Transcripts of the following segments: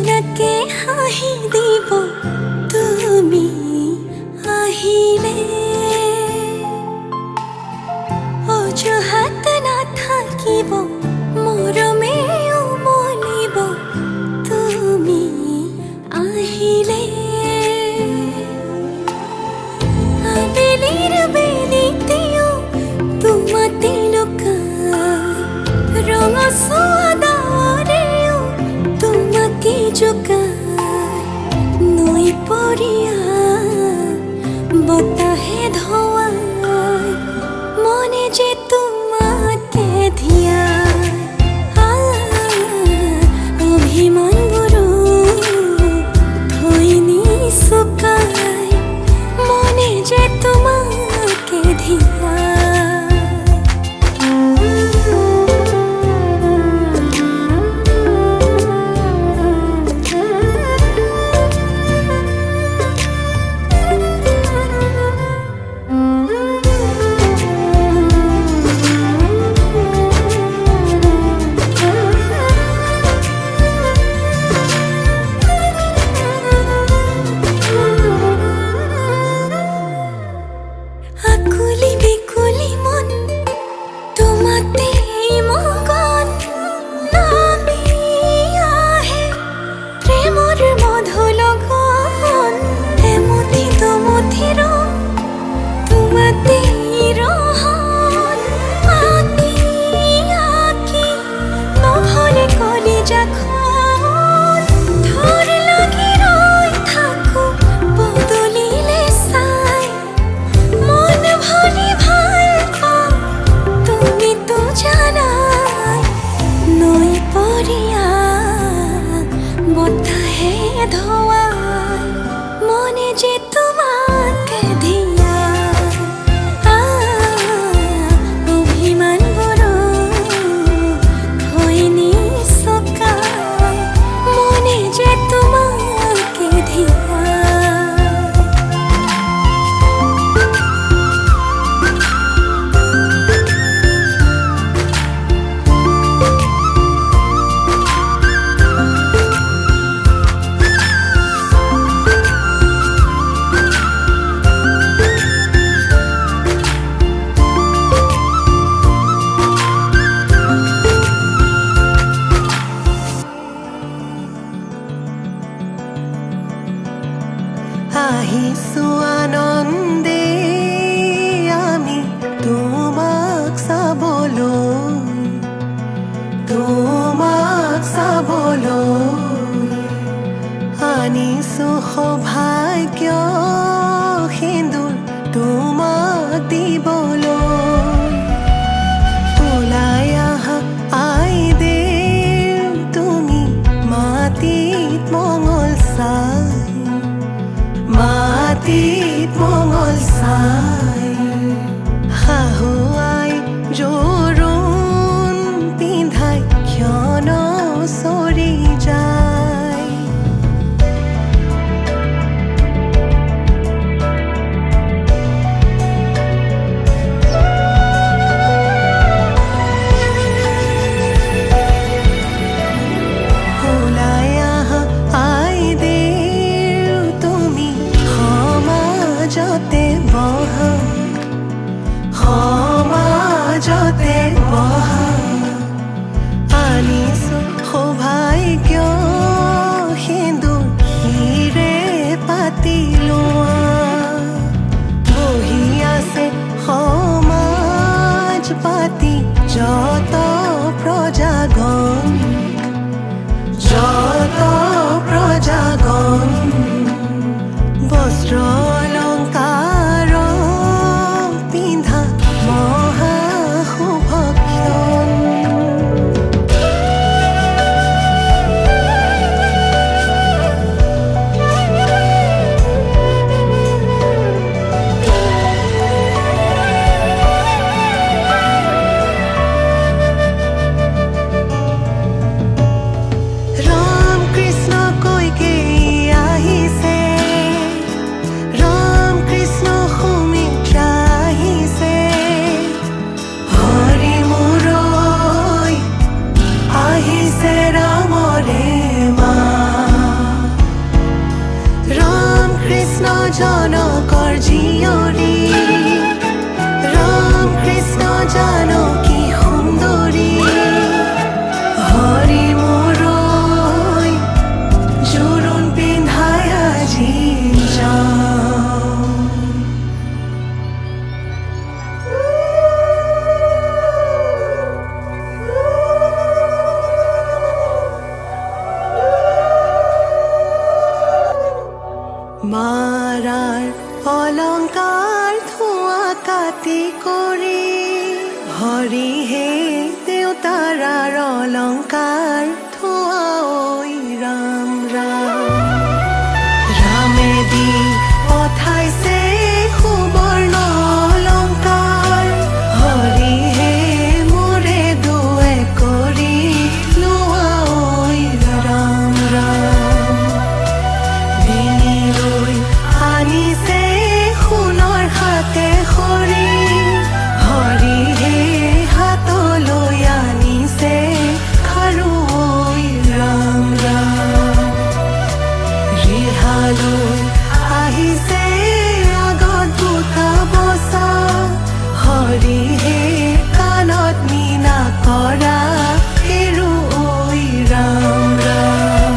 জোনাকে হাঁহি দিব তুমি আহিলে, অজুহাত নাথাকিব মৰমে উমলিব তুমি আহিলে। আবেলিৰ বেলিতেও তোমাতে লুকাই, ৰঙচুৱা ডাৱৰেও তোমাকে জোকাই, নৈ পৰিয়া বতাহে ধোৱাই, মনে যে তোমাকে ধিয়াই, অভিমানবোৰো থৈ নিচুকাই, মনে যে তোমাকে ধিয়াই। আকুলি বিকুলি মন তোমাতেই মগন, নামি আহে প্ৰেমৰ মধু লগন, এমুঠি দুমুঠি ৰং তোমাতেই ৰহন, আঁকি আঁকি নহ'লে কলিজাখন, থৰ লাগি ৰৈ থাকো বদলিলে চাই, মন ভৰি ভাল পাওঁ তুমিতো জানাই, নৈ পৰিয়া বতাহে ধোৱাই, মনে যে তোমাকে ধিয়াই, অভিমানবোৰো থৈ নিচুকাই, মনে যে তোমাকে ধিয়াই। আহিছো আনন্দে আমি তোমাক চাবলৈ, তোমাক চাবলৈ, আনিছো সৌভাগ্য সিন্দুৰ তোমাক দিবলৈ, ওলাই আহা আইদেউ তুমি মাটিত মঙল চাই, মাটিত মঙল চাই, শাহুৱাই জোৰোণ পিন্ধাই ক্ষণ চৰি যায়, ওলাই আহা আইদেউ তুমি ক্ষমা জীয়ৰী ৰাম কৃষ্ণ জানকী সুন্দৰী হৰি মোৰৈ জোৰোণ পিন্ধাই আজি যাওঁ মাৰাৰ অলংকাৰ ধোঁৱা কাটি কৰি হৰিহে দেউতাৰাৰ অলংকাৰ ধোঁৱা ঐ ৰাম ৰাম ৰামে দি পঠাইছে সুবৰ্ণ অলংকাৰ হৰিহে মোৰে দুৱে কৰি লোৱা ঐ ৰাম ৰাম বিনিলৈ আনিছে সোণৰ হাতে খৰি হৰিহে হাতলৈ আনিছে খাৰু ঐ ৰাম ৰাম ৰিহালৈ আহিছে আগত দুটা বচা হৰিহে কাণত মীনা কৰা হেৰু ঐ ৰাম ৰাম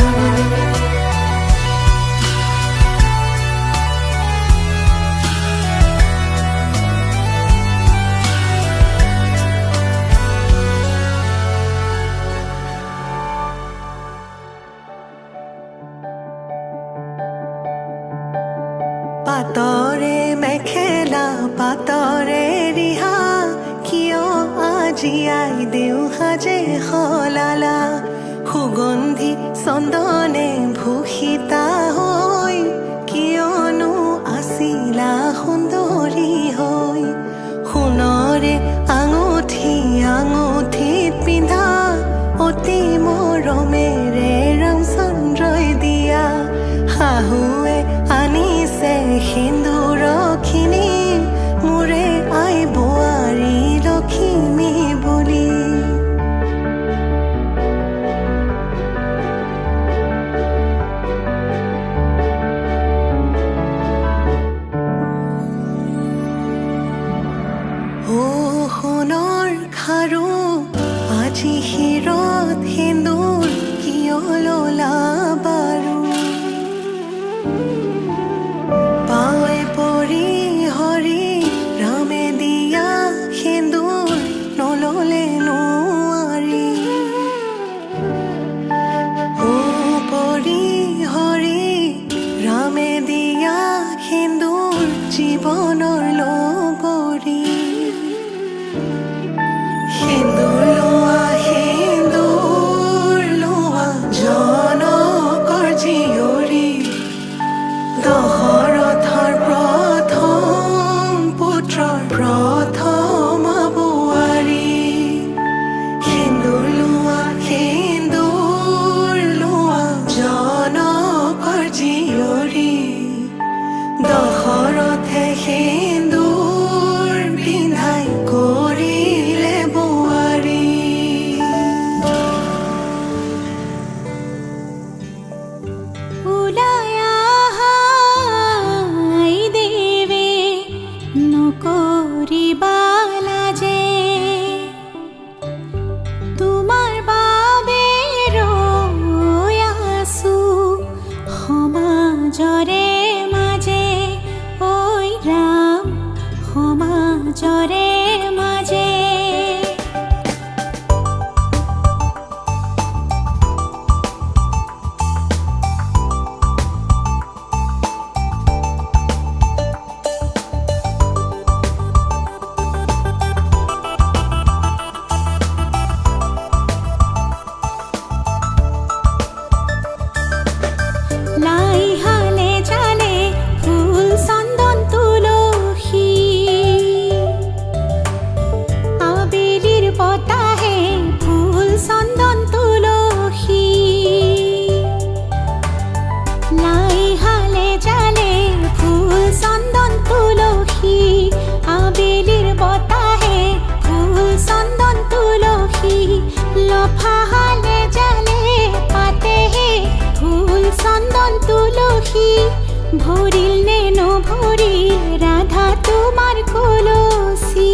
পাতৰে মেখেলা পাতৰে ৰিহা কিয় আজি আই দেউ সাজে সলালা সুগন্ধি চন্দনে ভূষিতা হৈ কিয়নো আছিলা সুন্দৰী হৈ সোণৰে আঙুঠি আঙুঠিত পিন্ধা অতি মৰমেৰে ৰামচন্দ্ৰই দিয়া শাহুৱে আনিছে সিন্দুৰখিনি মোৰে আই বোৱাৰী লখিমী বুলি ও সোণৰ খাৰু আজি শিৰত সিন্দুৰ কিয় ললা বাৰু পাৱে পৰি হৰি ৰামে দিয়া সিন্দুৰ নললে নোৱাৰি ও পৰি হৰি ৰামে দিয়া সিন্দুৰ জীৱনৰ লগৰী সিন্দুৰ লোৱা জনকৰ জীয়ৰী দশৰথৰ প্ৰথম পুত্ৰৰ প্ৰথম বোৱাৰী সিন্দুৰ লোৱা জনকৰ জীয়ৰী দশৰথে সিন্দুৰ পিন্ধাই কৰিলে বোৱাৰী ওলাই আহা আই দেৱে নকৰিবা লাজে তোমাৰ বাবে ৰৈ আছো সমাজৰে মাজে ঐ ৰাম সমাজৰে মাজে লাই হালে জালে ফুল চন্দন তুলসী আবেলির বতাহে ফুল চন্দন তুলসী লাই হালে জালে ফুল চন্দন তুলসী আবেলির বতাহে ফুল চন্দন তুলসী লফা হালে জালে পাতেহে ফুল চন্দন তুলসী ভরিল নেনো ভরি রাধা তোমার কলসি।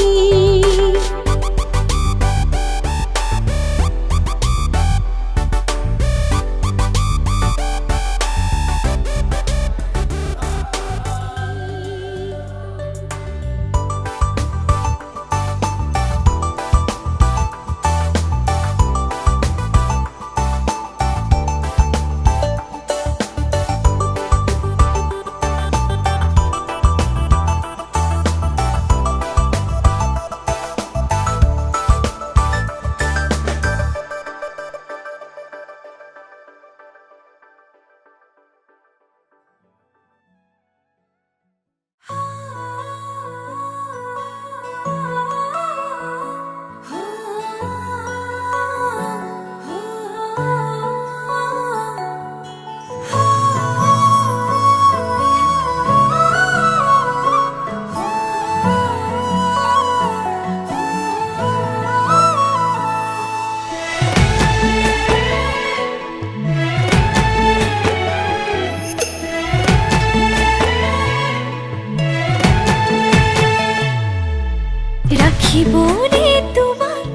রাখিব রে তোমাক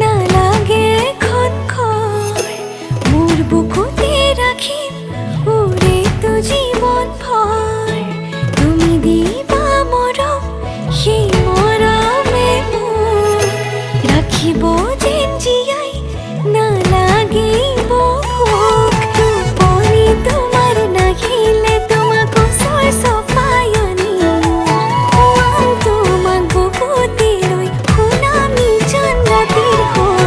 না লাগে খনখর, মোর বুকুতে রাখিম ওরে তো জীবন ভর। তুমি দিবা মরম সেই মরমে মোর, রাখিব যেন জিয়াই না লাগিব ভোগ। টোপনি তোমার নাহিলে তোমাক ওচৰ চপাই আনিম, শুৱাম তোমাক বুকুতে লৈ শুনাম নিজান ৰাতিৰ সুৰ।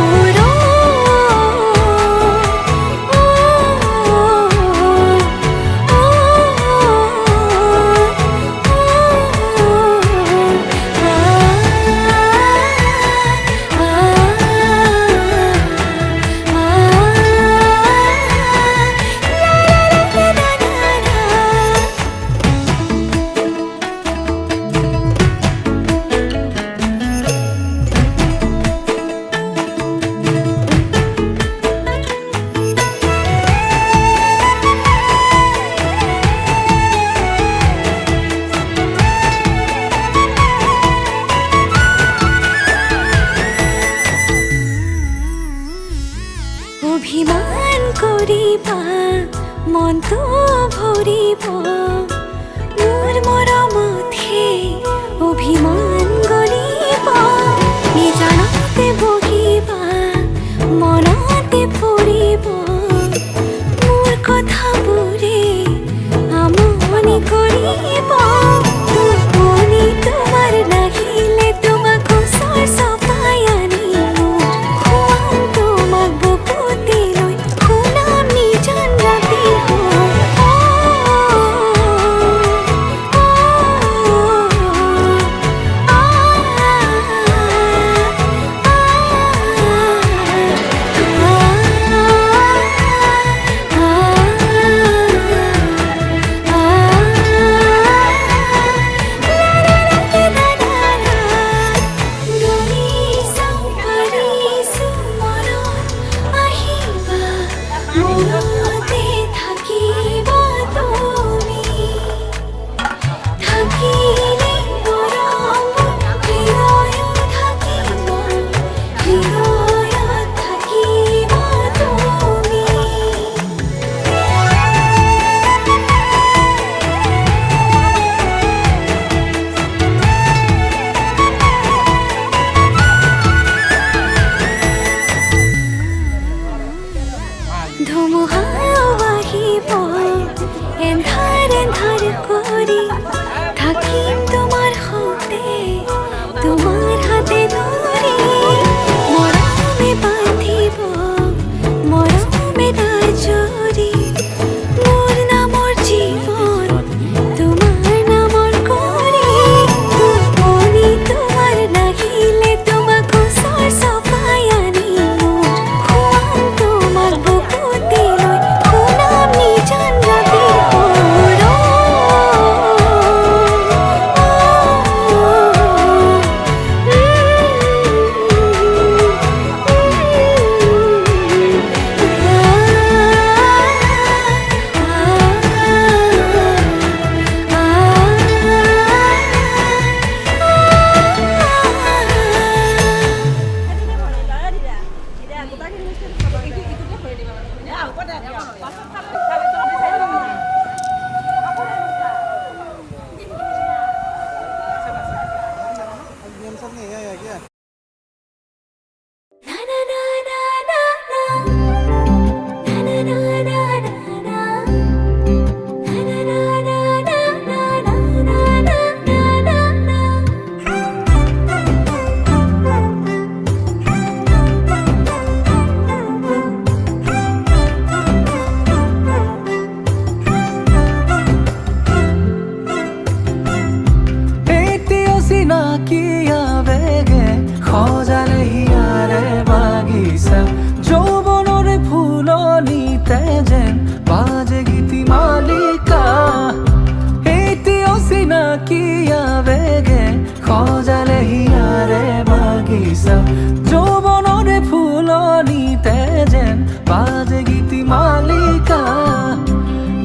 অভিমান কৰিবা মনটো ভৰিব, মোৰ মৰমতহে অভিমান গলিব। নিজানতে বহিবা মনতে পৰিব, মোৰ কথাবোৰে আমনি কৰিব। টোপনি তোমাৰ নাহিলে তোমাক ওচৰ চপাই আনিম, শুৱাম তোমাক বুকুতে লৈ শুনাম নিজান ৰাতিৰ সুৰ। মনতে থাকিবা তুমি, থাকিলে মৰম হৃদয়ত থাকিব, হৃদয়ত থাকিবা তুমি। ধুমুহাও আহিব এন্ধাৰ এন্ধাৰ কৰি, থাকিম তোমাৰ সৈতে তোমাৰ হাতে ধৰি। মৰমে বান্ধিব মৰমে দাজৰি, মোৰ নামৰ জীৱন তোমাৰ নামৰ কৰি। টোপনি তোমাৰ নাহিলে তোমাক ওচৰ চপাই আনিম, শুৱাম তোমাক বুকুতে লৈ শুনাম নিজান ৰাতিৰ সুৰ।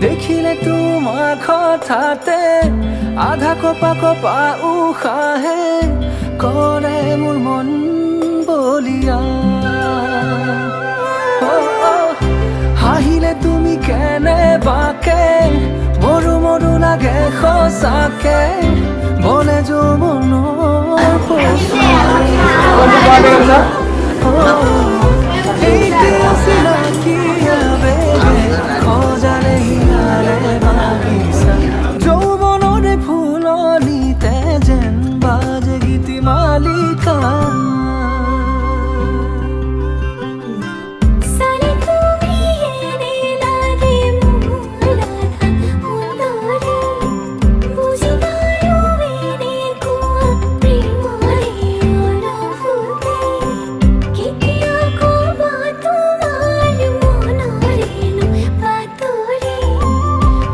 দেখিলে তোমাৰ কথাতে আধা কপা কপা উশাহে কৰে মোৰ মন বলিয়া। হাঁহিলে তুমি কেনেবাকে মৰু মৰু লাগে সঁচাকে বলে যৌৱনৰ চিনাকি আবেগে সজালে হিয়াৰে বাগিচা যৌৱনৰে ফুলনিতে যেন বাজে গীতি মালিকা। সারে তুমি এনে লাগে মোর অন্তরে বুঝি পারো এনে কোয়া প্রেমরে অনুভূতি কেতিয়া কবা তোমার মনরে পাতরে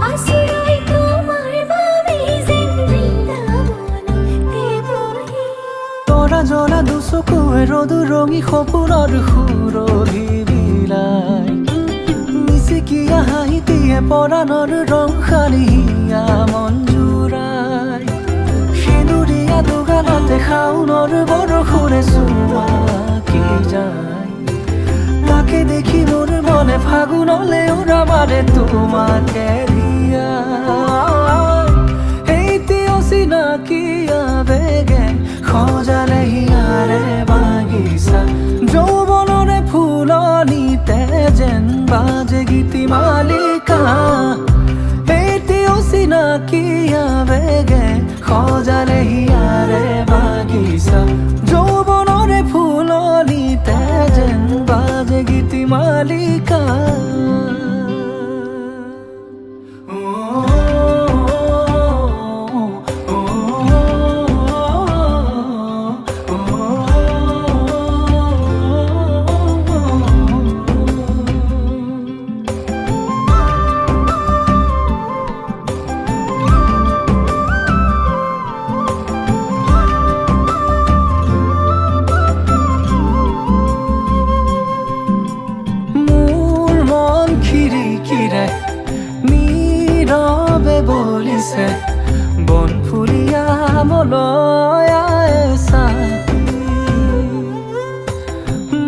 আসুরাই তোমার বাবে যেন বৃন্দাবন দেবহে। তৰা জ্বলা দুচকুৱে ৰ'দ ৰঙি সপোনৰ সুৰভি বিলাই মিচিকিয়া হাঁহিটিয়ে পৰাণৰ ৰং সানিয়া মন জোৰাই সেন্দুৰীয়া দুগালতে শাওনৰ বৰষুণে চুমাকি যায় তাকে দেখি মোৰ মনে ফাগুনলে উৰা মাৰে তোমাকে দিয়া। এইটি অচিনাকি আবেগে সজালে হিয়াৰে বাগিচা যৌৱনৰে ফুলনিতে যেন বাজে গীতি মালিকা। এইটি অচিনাকি আবেগে সজালে হিয়াৰে বাগিচা যৌৱনৰে ফুলনিতে যেন বাজে গীতি মালিকা। মোৰ মন খিৰিকিৰে নীৰৱে বলিছে বনফুলীয়া মলয়াই চাকি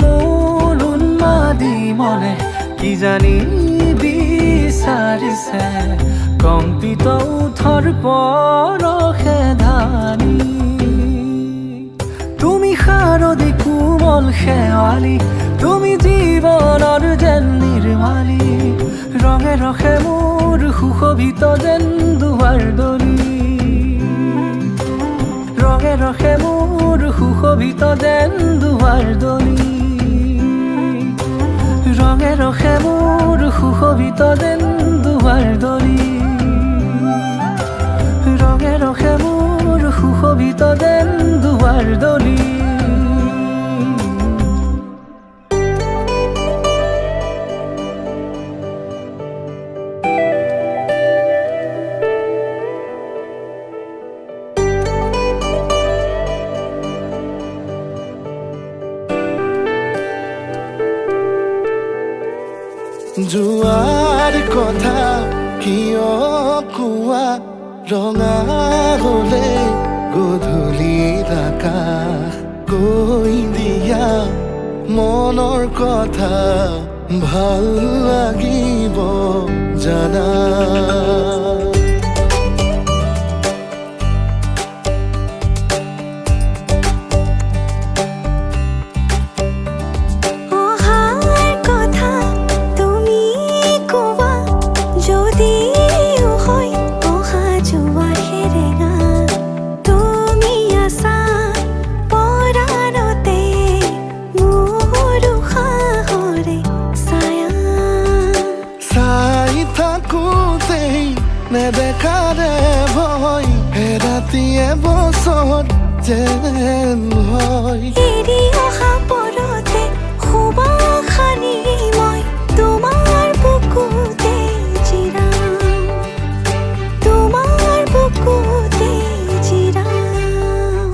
মোৰ উন্মাদি মনে কি জানি বিচাৰিছে কম্পিত উঠৰ পৰশে ধানি। তুমি শাৰদী কোমল শেৱালি তুমি জীৱনৰ যেন নিৰ্মালি ৰঙে ৰসে মোৰ সুশোভিত যেন দুৱাৰ দলি ৰঙে ৰসে মোৰ সুশোভিত যেন দুৱাৰ দলি ৰঙে ৰসে মোৰ সুশোভিত যেন দুৱাৰ দলি ৰঙে ৰসে মোৰ সুশোভিত যেন দুৱাৰ দলি। যোৱাৰ কথা কিয় কোৱা ৰঙা হলে গধূলিৰ আকাশ কৈ দিয়া মনৰ কথা ভাল লাগিব জানা। নেদেখাৰে ভয় হেৰাতিয়ে বছৰ যেন হয় এৰি অহা পৰতে শুবা খানি মই তোমাৰ বুকুতে জিৰাম তোমাৰ বুকুতে জিৰাম।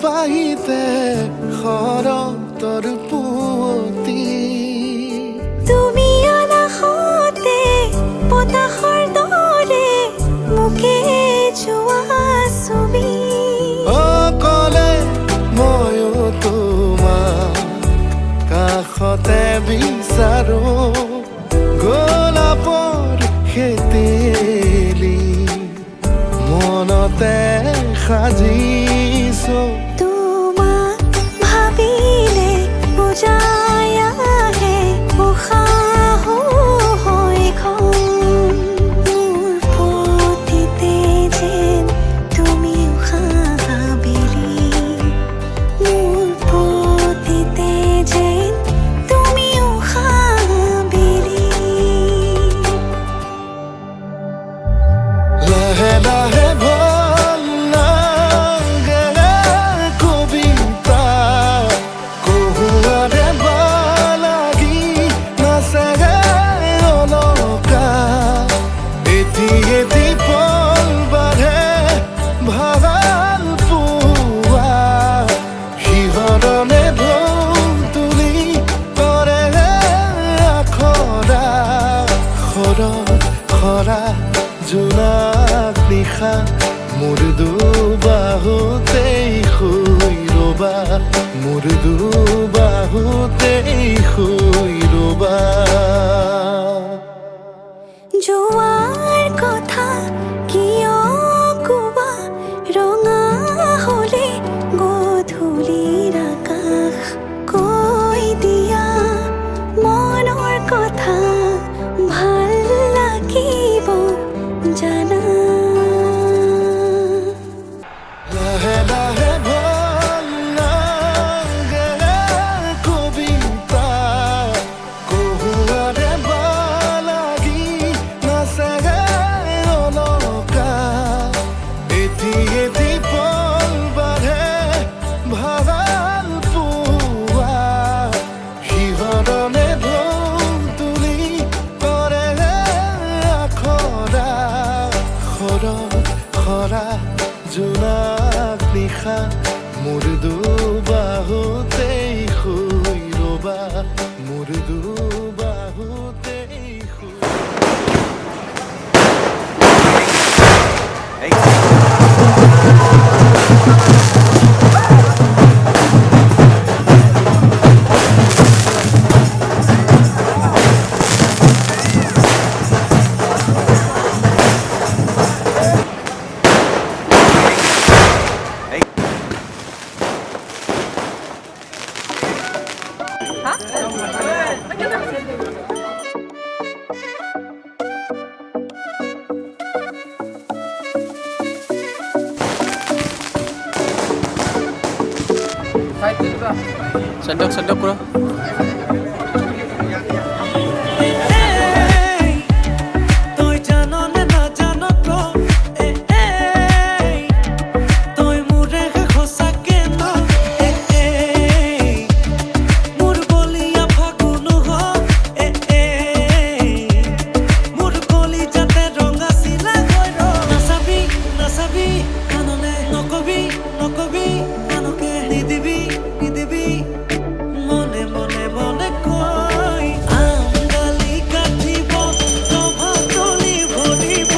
পাহিতে শৰতৰ পুৱতি তুমি অনাহতে বতাহৰ দৰে মোকে যোৱা ছবি অকলে ময়ো তোমাক কাষতে বিচাৰো গোলাপৰ খেতেলি মনতে সাজিছো তোমাক ভাবিলে বুজাই আহে উশাহ হৈ খন মোৰ প্ৰতিতে যেন তুমি উশাহ বেলি মোৰ প্ৰতিতে যেন তুমি উশাহ বেলি লাহে লাহে ভাল লাগে কবিতা কহুৱাৰে লাগি নাচে অলকা এটি এটি পল বাঢ়ে ভাল পোৱা শিহৰণে ঢৌ তুলি কৰে আখৰা খৰা জোনাক নিশা মোৰ দুবাহুতেই শুই ৰবা মোৰ দুবাহুতেই শুই ৰবা যোৱাৰ কথা কিয় কোৱা ৰঙা হলে গধূলিৰ আকাশ কৈ দিয়া মনৰ কথা ভাল লাগিব জানা লাহে লাহে ভাল লাগে কবিতা কহুৱাৰে লাগি নাচে অলকা এটি এটি পল বাঢ়ে ভাল পোৱা শিহৰণে ঢৌ তুলি কৰে আখৰা খৰা জোনাক নিশা মোৰ দুবাহুতেই শুই ৰবা মোৰ দুবাহুতেই শুই Sendok bro. তই জানো নে নাজানো তো তই মোৰে সঁচাকে ন মোৰ বলিয়া ফাগুন মোৰ কলি যাতে ৰঙা চিলা হৈ নাচাবি নাচাবি কাণলে নকবি নকবি কাণকে নিদিবি নিদিবি মনে মনে মনে কৈ আমডালি কাটিব ৰভাতলি ভৰিব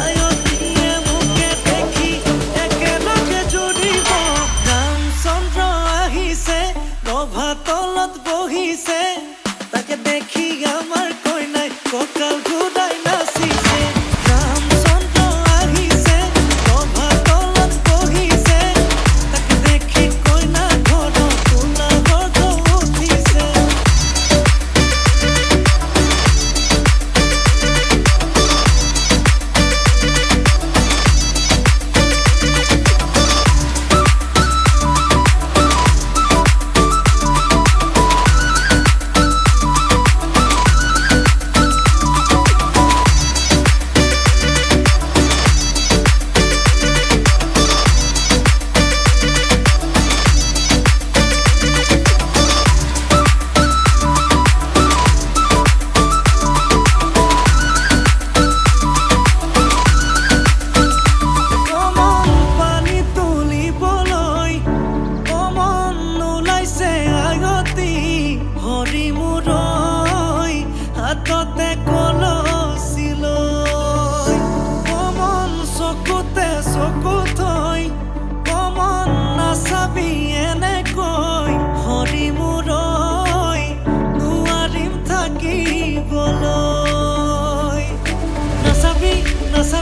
আয়তিয়ে মোকে দেখি একেলগে জুৰিব ৰামচন্দ্ৰ আহিছে ৰভাতলত বহিছে তাকে দেখি আমাৰ কইনাই কঁকাল ঘূৰাই নাচিছে ৰামচন্দ্ৰ আহিছে ৰভাতলত বহিছে তাকে দেখি কইনা ঘৰত তোলা গৰ্ভ উঠিছে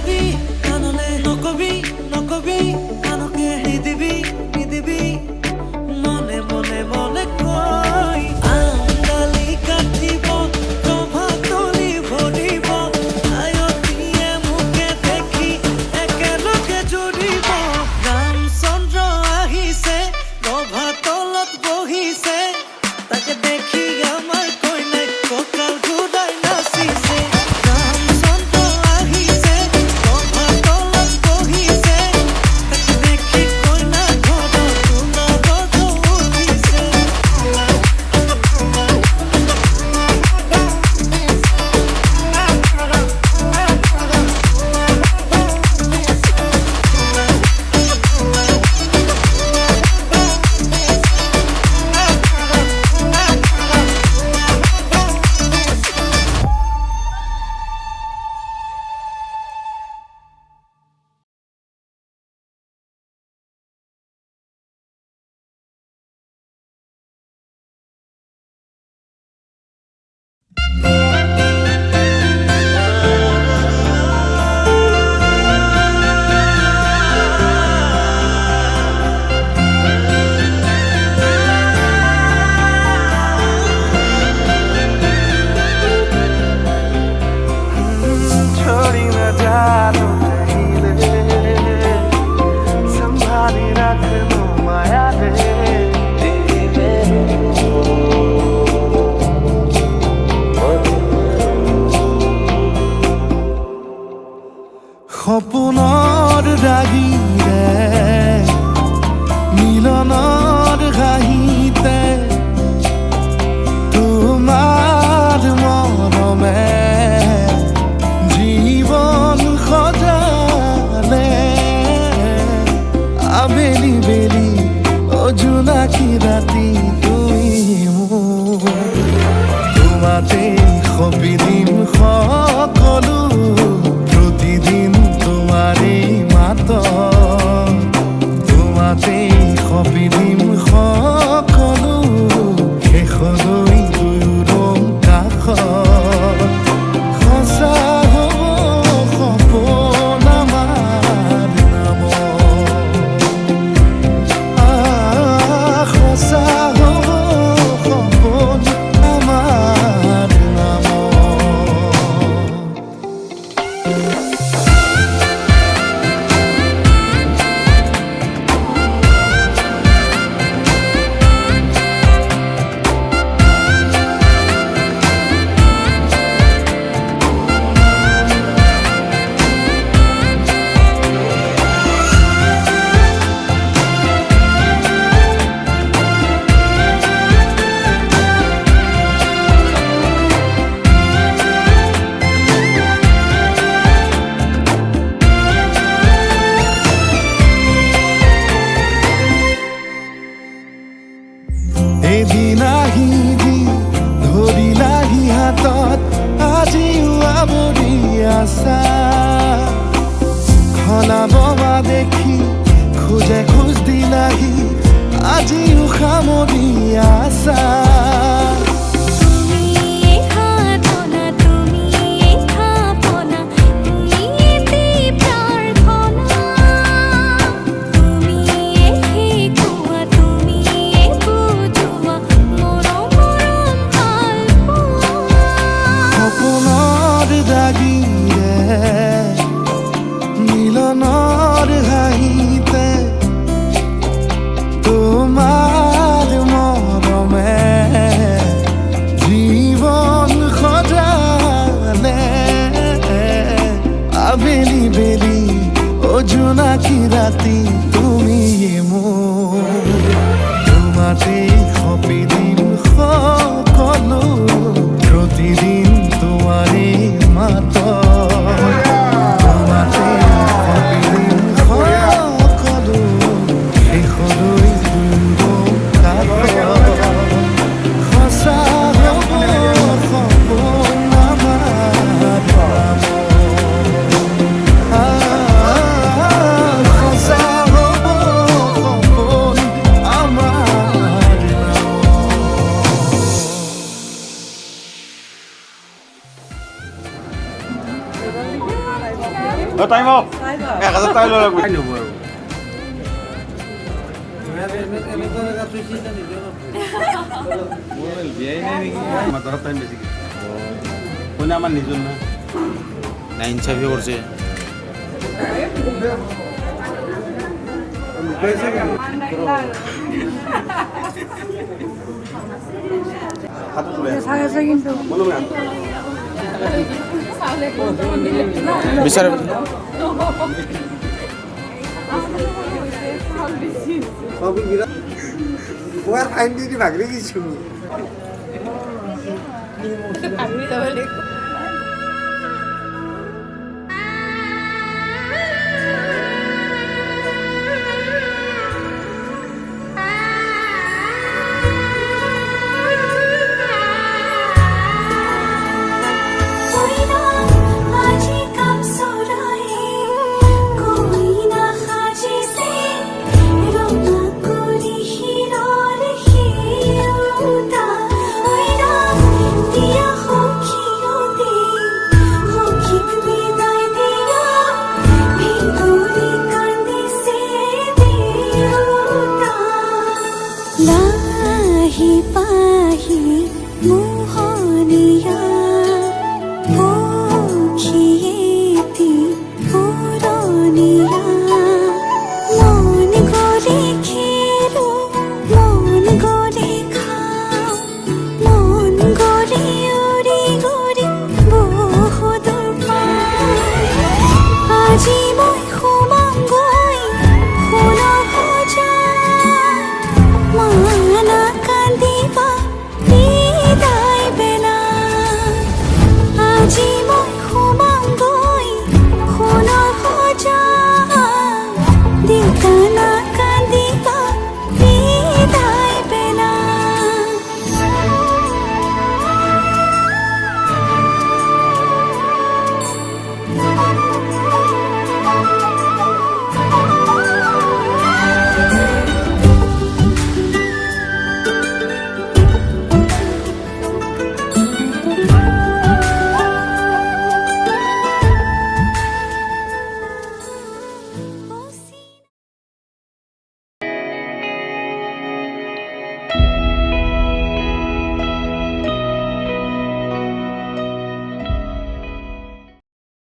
নকবি আনলে নকবি নকবি আনকে নিদিবি নিদিবি মনে মনে মনে কই আঙ্গালি কাটিব প্ৰভাতলি ভৰিব আয়তিয়ে মুখে দেখি একেলগে জুৰিব ৰামচন্দ্ৰ আহিছে প্ৰভাতলত বহিছে তাকে দেখি আমাৰ কইনাই কঁকাল ঘূৰাই নাচিছে ৰামচন্দ্ৰ আহিছে প্ৰভাতলত বহিছে তাকে দেখি কইনা ঘৰত সোণাগজ উঠিছে छोड़ी न जानो कहीं ले संभाली रखनो माया दे সপোনৰ ৰাগিৰে মিলনৰ ঘাঁহিতে তোমাৰ মৰমে জীবন সজালে আবেলি বেলি অজোনাকি ৰাতি তুমি মোৰ তোমাতে সবিদিন সকলো প্ৰতিদিন তোমাৰে মাত তোমাতে সবিদিন সকলো শেষলৈ দুয়োৰং কাষত সঁচা হ'ব সপোন আমাৰ নামত সঁচা হ'ব সপোন আমাৰ নামত এদিন আহিবি ধৰিলাহি হাতত আজিও আৱৰি আছা সলাববা দেখি খোজে খোজ দিলাহি আজিও সামৰি আছা তুমি খাতনা তুমি খাপনা তুমি প্ৰাৰ্থনা তুমি শিকোৱা তুমি বুজোৱা মৰম মৰম ভাল পোৱা সপোনৰ দাগিৰে মিলনৰ হাঁহিতে তোমাৰ মৰমে টাইম অফ 1000 টাকা লয় লাগবে নেব আৰু বিয়াই নাই নেকি আমার ধরা টাইম বেশি কোনে আমার নিজর না না ইনসাফি করছে হাত তুলে বিচার ফাইন দিয়ে ভাগরে কিছু